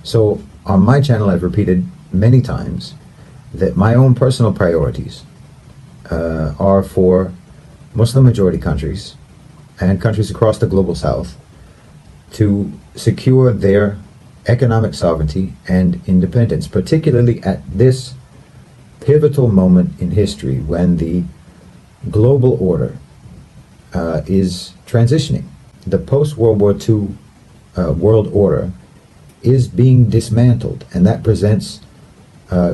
So on my channel, I've repeated many times that my own personal priorities are for Muslim majority countries and countries across the global south to secure their economic sovereignty and independence, particularly at this pivotal moment in history when the global order is transitioning. The post-World War II world order is being dismantled, and that presents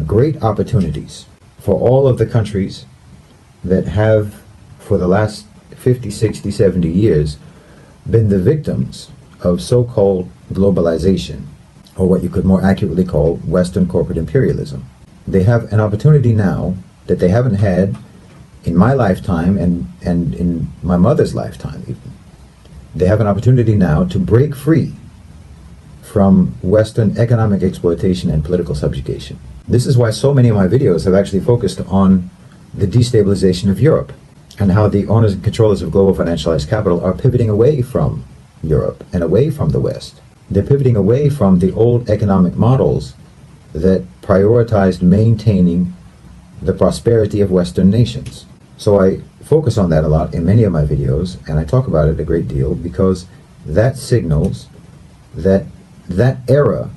great opportunities for all of the countries that have, for the last 50, 60, 70 years, been the victims of so-called globalization, or what you could more accurately call Western corporate imperialism. They have an opportunity now that they haven't had in my lifetime and in my mother's lifetime even. They have an opportunity now to break free from Western economic exploitation and political subjugation. This is why so many of my videos have actually focused on the destabilization of Europe and how the owners and controllers of global financialized capital are pivoting away from Europe and away from the West. They're pivoting away from the old economic models that prioritized maintaining the prosperity of Western nations. So I focus on that a lot in many of my videos, and I talk about it a great deal because that signals that that era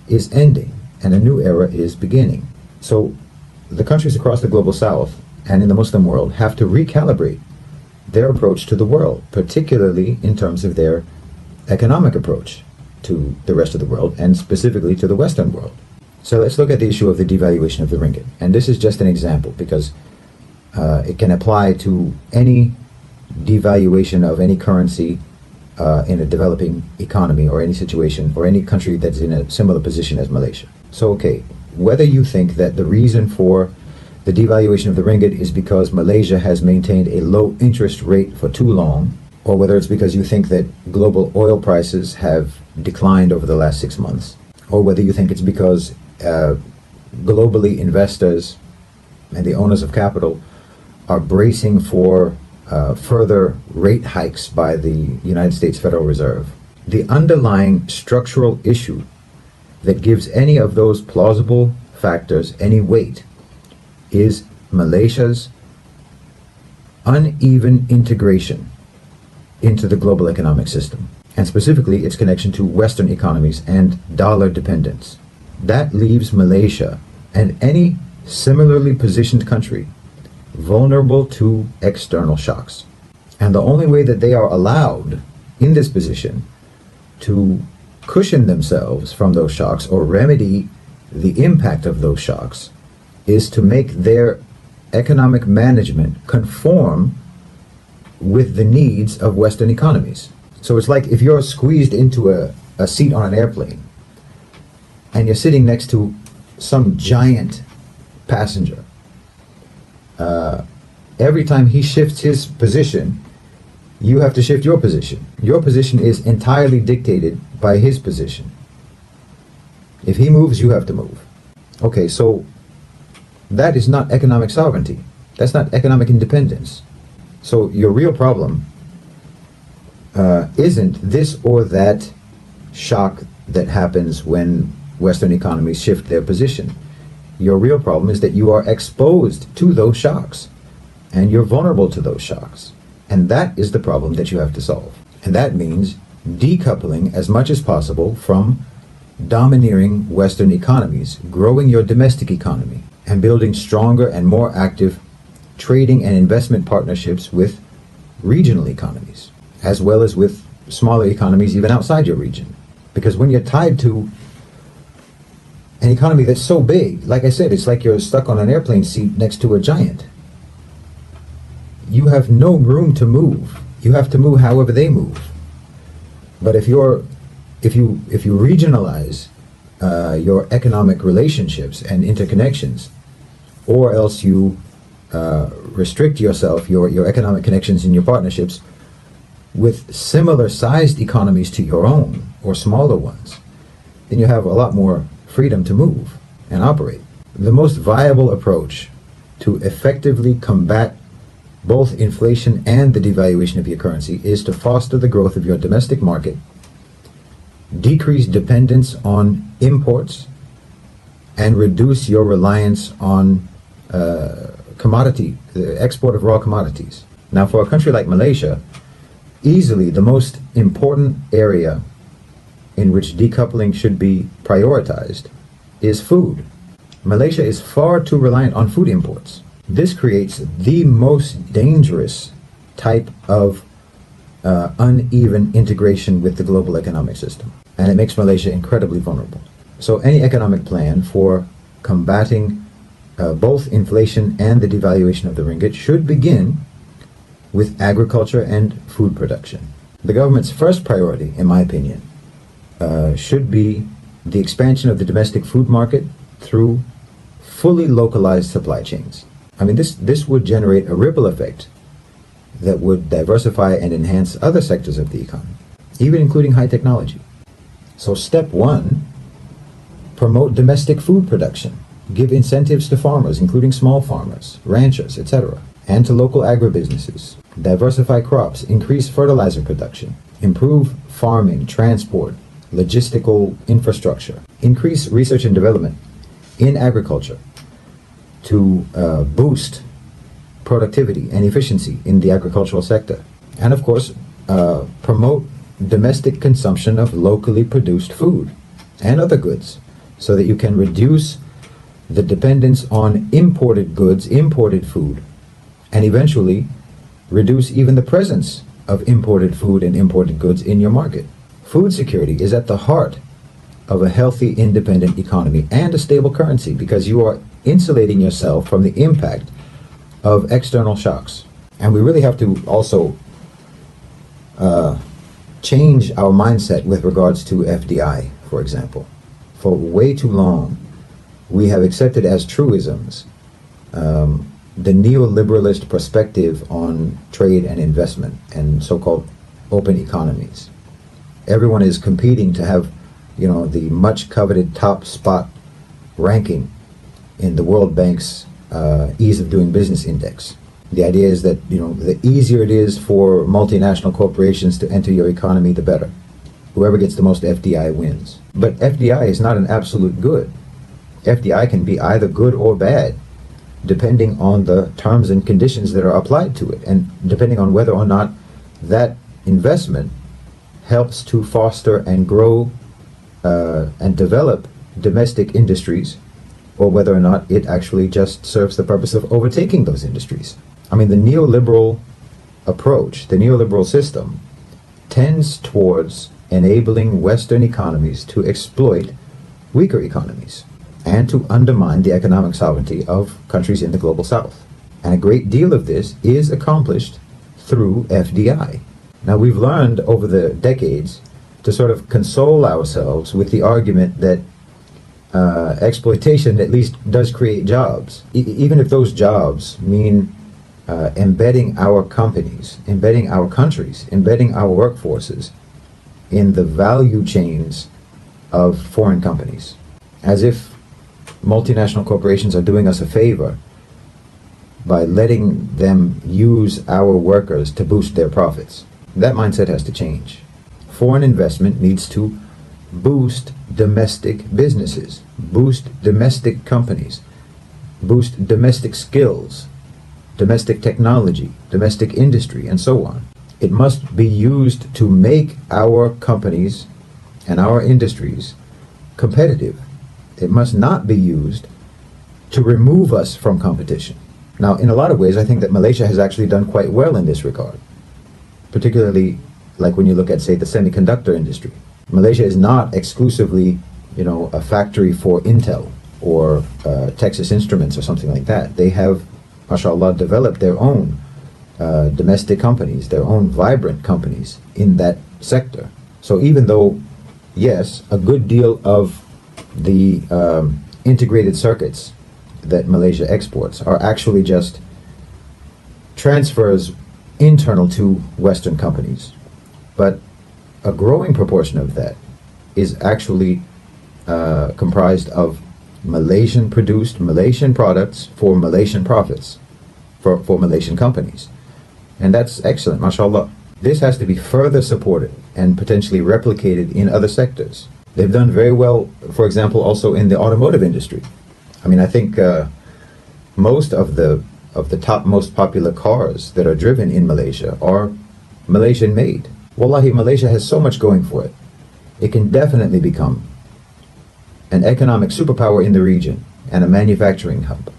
is ending and a new era is beginning. So the countries across the global south and in the Muslim world have to recalibrate their approach to the world, particularly in terms of their economic approach to the rest of the world and specifically to the Western world. So let's look at the issue of the devaluation of the ringgit. And this is just an example because it can apply to any devaluation of any currency in a developing economy or any situation or any country that's in a similar position as Malaysia. So, okay, whether you think that the reason for the devaluation of the ringgit is because Malaysia has maintained a low interest rate for too long, or whether it's because you think that global oil prices have declined over the last 6 months, or whether you think it's because globally investors and the owners of capital are bracing for further rate hikes by the United States Federal Reserve. The underlying structural issue that gives any of those plausible factors any weight is Malaysia's uneven integration into the global economic system, and specifically its connection to Western economies and dollar dependence. That leaves Malaysia and any similarly positioned country vulnerable to external shocks. And the only way that they are allowed in this position to cushion themselves from those shocks or remedy the impact of those shocks is to make their economic management conform with the needs of Western economies. So it's like if you're squeezed into a seat on an airplane and you're sitting next to some giant passenger. Every time he shifts his position, you have to shift your position. Your position is entirely dictated by his position. If he moves, you have to move. Okay, so that is not economic sovereignty. That's not economic independence. So your real problem isn't this or that shock that happens when Western economies shift their position. Your real problem is that you are exposed to those shocks and you're vulnerable to those shocks. And that is the problem that you have to solve. And that means decoupling as much as possible from domineering Western economies, growing your domestic economy, and building stronger and more active trading and investment partnerships with regional economies, as well as with smaller economies even outside your region. Because when you're tied to an economy that's so big, like I said, it's like you're stuck on an airplane seat next to a giant. You have no room to move. You have to move however they move. But if you regionalize your economic relationships and interconnections, or else you restrict yourself, your economic connections and your partnerships with similar sized economies to your own or smaller ones, then you have a lot more freedom to move and operate. The most viable approach to effectively combat both inflation and the devaluation of your currency is to foster the growth of your domestic market, decrease dependence on imports and reduce your reliance on the export of raw commodities. Now, for a country like Malaysia, easily the most important area in which decoupling should be prioritized is food. Malaysia is far too reliant on food imports. This creates the most dangerous type of uneven integration with the global economic system, and it makes Malaysia incredibly vulnerable. So any economic plan for combating both inflation and the devaluation of the ringgit should begin with agriculture and food production. The government's first priority, in my opinion, should be the expansion of the domestic food market through fully localized supply chains. I mean, this would generate a ripple effect that would diversify and enhance other sectors of the economy, even including high technology. So step one, promote domestic food production. Give incentives to farmers, including small farmers, ranchers, etc., and to local agribusinesses. Diversify crops, increase fertilizer production, improve farming, transport, logistical infrastructure, increase research and development in agriculture to boost productivity and efficiency in the agricultural sector. And of course, promote domestic consumption of locally produced food and other goods so that you can reduce the dependence on imported goods, imported food, and eventually reduce even the presence of imported food and imported goods in your market. Food security is at the heart of a healthy, independent economy and a stable currency, because you are insulating yourself from the impact of external shocks. And we really have to also change our mindset with regards to FDI, for example. For way too long, we have accepted as truisms the neoliberalist perspective on trade and investment and so-called open economies. Everyone is competing to have, the much coveted top spot ranking in the World Bank's Ease of Doing Business Index. The idea is that, the easier it is for multinational corporations to enter your economy, the better. Whoever gets the most FDI wins. But FDI is not an absolute good. FDI can be either good or bad, depending on the terms and conditions that are applied to it, and depending on whether or not that investment helps to foster and grow and develop domestic industries, or whether or not it actually just serves the purpose of overtaking those industries. I mean, the neoliberal approach, the neoliberal system, tends towards enabling Western economies to exploit weaker economies and to undermine the economic sovereignty of countries in the global south. And a great deal of this is accomplished through FDI. Now, we've learned over the decades to sort of console ourselves with the argument that exploitation at least does create jobs, even if those jobs mean embedding our companies, embedding our countries, embedding our workforces in the value chains of foreign companies, as if multinational corporations are doing us a favor by letting them use our workers to boost their profits. That mindset has to change. Foreign investment needs to boost domestic businesses, boost domestic companies, boost domestic skills, domestic technology, domestic industry, and so on. It must be used to make our companies and our industries competitive. It must not be used to remove us from competition. Now, in a lot of ways, I think that Malaysia has actually done quite well in this regard, particularly like when you look at, say, the semiconductor industry. Malaysia is not exclusively, a factory for Intel or Texas Instruments or something like that. They have, mashallah, developed their own domestic companies, their own vibrant companies in that sector. So even though, yes, a good deal of the integrated circuits that Malaysia exports are actually just transfers internal to Western companies, but a growing proportion of that is actually comprised of Malaysian-produced Malaysian products for Malaysian profits, for Malaysian companies. And that's excellent, mashallah. This has to be further supported and potentially replicated in other sectors. They've done very well, for example, also in the automotive industry. I mean, I think most of the top most popular cars that are driven in Malaysia are Malaysian made. Wallahi, Malaysia has so much going for it. It can definitely become an economic superpower in the region and a manufacturing hub.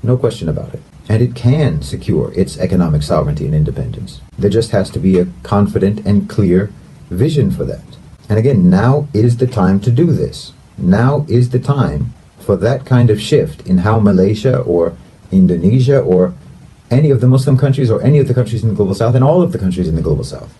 No question about it. And it can secure its economic sovereignty and independence. There just has to be a confident and clear vision for that. And again, now is the time to do this. Now is the time for that kind of shift in how Malaysia or Indonesia or any of the Muslim countries or any of the countries in the Global South and all of the countries in the Global South,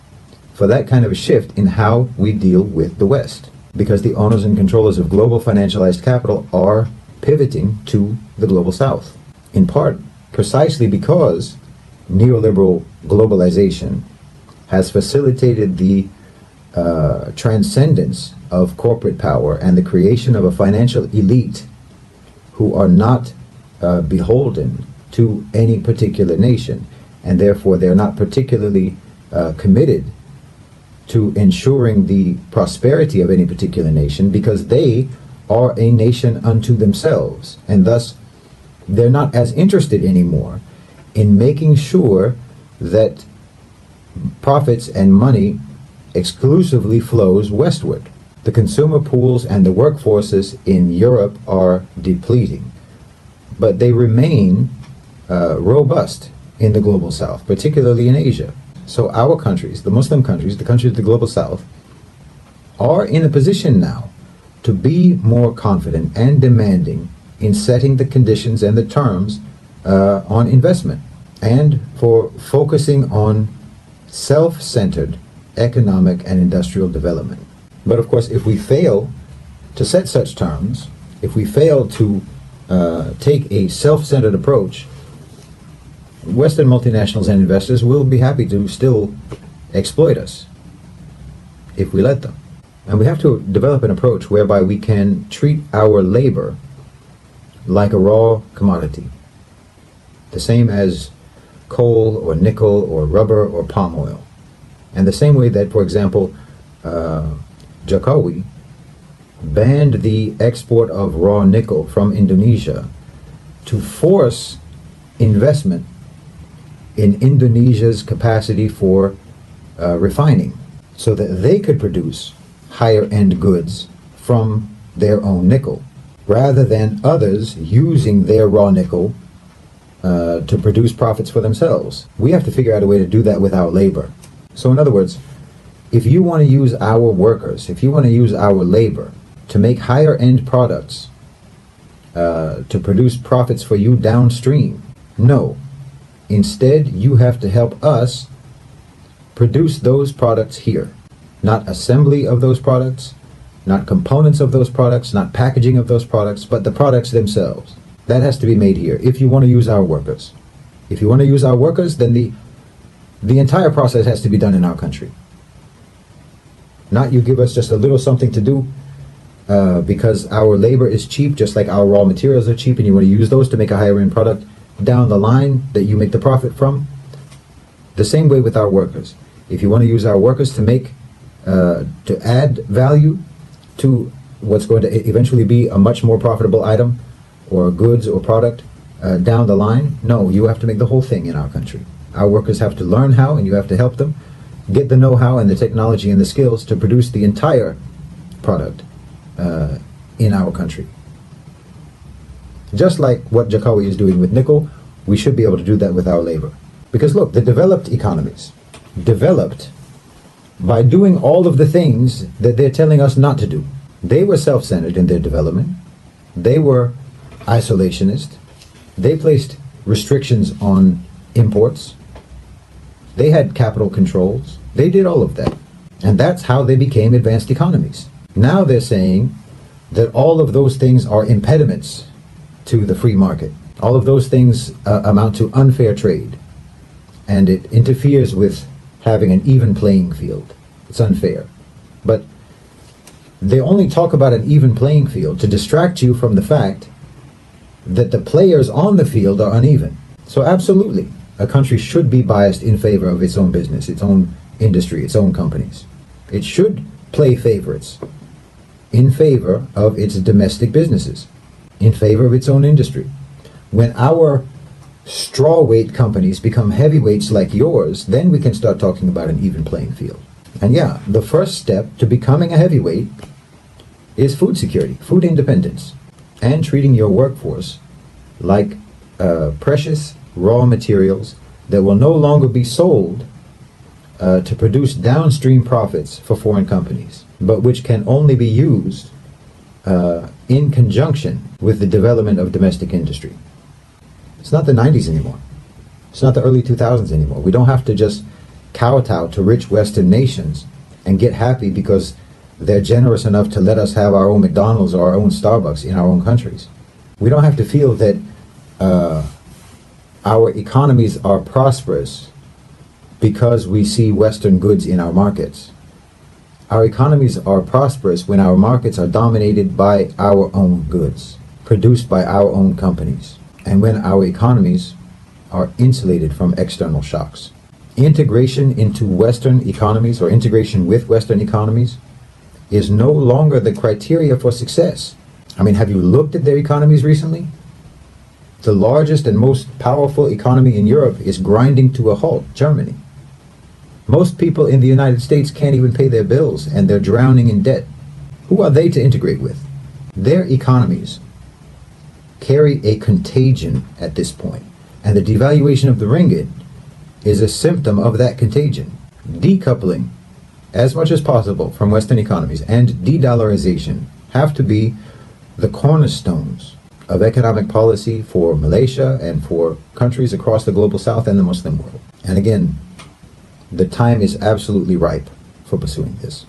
for that kind of a shift in how we deal with the West. Because the owners and controllers of global financialized capital are pivoting to the Global South. In part, precisely because neoliberal globalization has facilitated the transcendence of corporate power and the creation of a financial elite who are not beholden to any particular nation, and therefore they're not particularly committed to ensuring the prosperity of any particular nation, because they are a nation unto themselves, and thus they're not as interested anymore in making sure that profits and money exclusively flows westward. The consumer pools and the workforces in Europe are depleting, but they remain robust in the Global South, particularly in Asia. So our countries, the Muslim countries, the countries of the Global South, are in a position now to be more confident and demanding in setting the conditions and the terms on investment, and for focusing on self-centered economic and industrial development. But of course, if we fail to set such terms, if we fail to take a self-centered approach, Western multinationals and investors will be happy to still exploit us if we let them. And we have to develop an approach whereby we can treat our labor like a raw commodity, the same as coal or nickel or rubber or palm oil. And the same way that, for example, Jokowi banned the export of raw nickel from Indonesia to force investment in Indonesia's capacity for refining, so that they could produce higher end goods from their own nickel, rather than others using their raw nickel to produce profits for themselves. We have to figure out a way to do that with our labor. So in other words, if you want to use our workers, if you want to use our labor to make higher end products to produce profits for you downstream, no. Instead, you have to help us produce those products here. Not assembly of those products, not components of those products, not packaging of those products, but the products themselves. That has to be made here if you want to use our workers. If you want to use our workers, then the entire process has to be done in our country. Not you give us just a little something to do because our labor is cheap, just like our raw materials are cheap, and you want to use those to make a higher end product down the line that you make the profit from. The same way with our workers. If you want to use our workers to make to add value to what's going to eventually be a much more profitable item or goods or product down the line, no, you have to make the whole thing in our country. Our workers have to learn how, and you have to help them get the know-how and the technology and the skills to produce the entire product in our country. Just like what Jokowi is doing with nickel, we should be able to do that with our labor. Because look, the developed economies developed by doing all of the things that they're telling us not to do. They were self-centered in their development. They were isolationist. They placed restrictions on imports. They had capital controls. They did all of that. And that's how they became advanced economies. Now they're saying that all of those things are impediments to the free market. All of those things amount to unfair trade, and it interferes with having an even playing field. It's unfair. But they only talk about an even playing field to distract you from the fact that the players on the field are uneven. So absolutely, a country should be biased in favor of its own business, its own industry, its own companies. It should play favorites in favor of its domestic businesses, in favor of its own industry. When our strawweight companies become heavyweights like yours, then we can start talking about an even playing field. And yeah, the first step to becoming a heavyweight is food security, food independence, and treating your workforce like precious raw materials that will no longer be sold to produce downstream profits for foreign companies, but which can only be used in conjunction with the development of domestic industry. It's not the 90s anymore. It's not the early 2000s anymore. We don't have to just kowtow to rich Western nations and get happy because they're generous enough to let us have our own McDonald's or our own Starbucks in our own countries. We don't have to feel that our economies are prosperous because we see Western goods in our markets. Our economies are prosperous when our markets are dominated by our own goods, produced by our own companies, and when our economies are insulated from external shocks. Integration into Western economies, or integration with Western economies, is no longer the criteria for success. I mean, have you looked at their economies recently? The largest and most powerful economy in Europe is grinding to a halt, Germany. Most people in the United States can't even pay their bills, and they're drowning in debt. Who are they to integrate with? Their economies carry a contagion at this point, and the devaluation of the ringgit is a symptom of that contagion. Decoupling as much as possible from Western economies and de-dollarization have to be the cornerstones of economic policy for Malaysia and for countries across the global south and the Muslim world. And again, the time is absolutely ripe for pursuing this.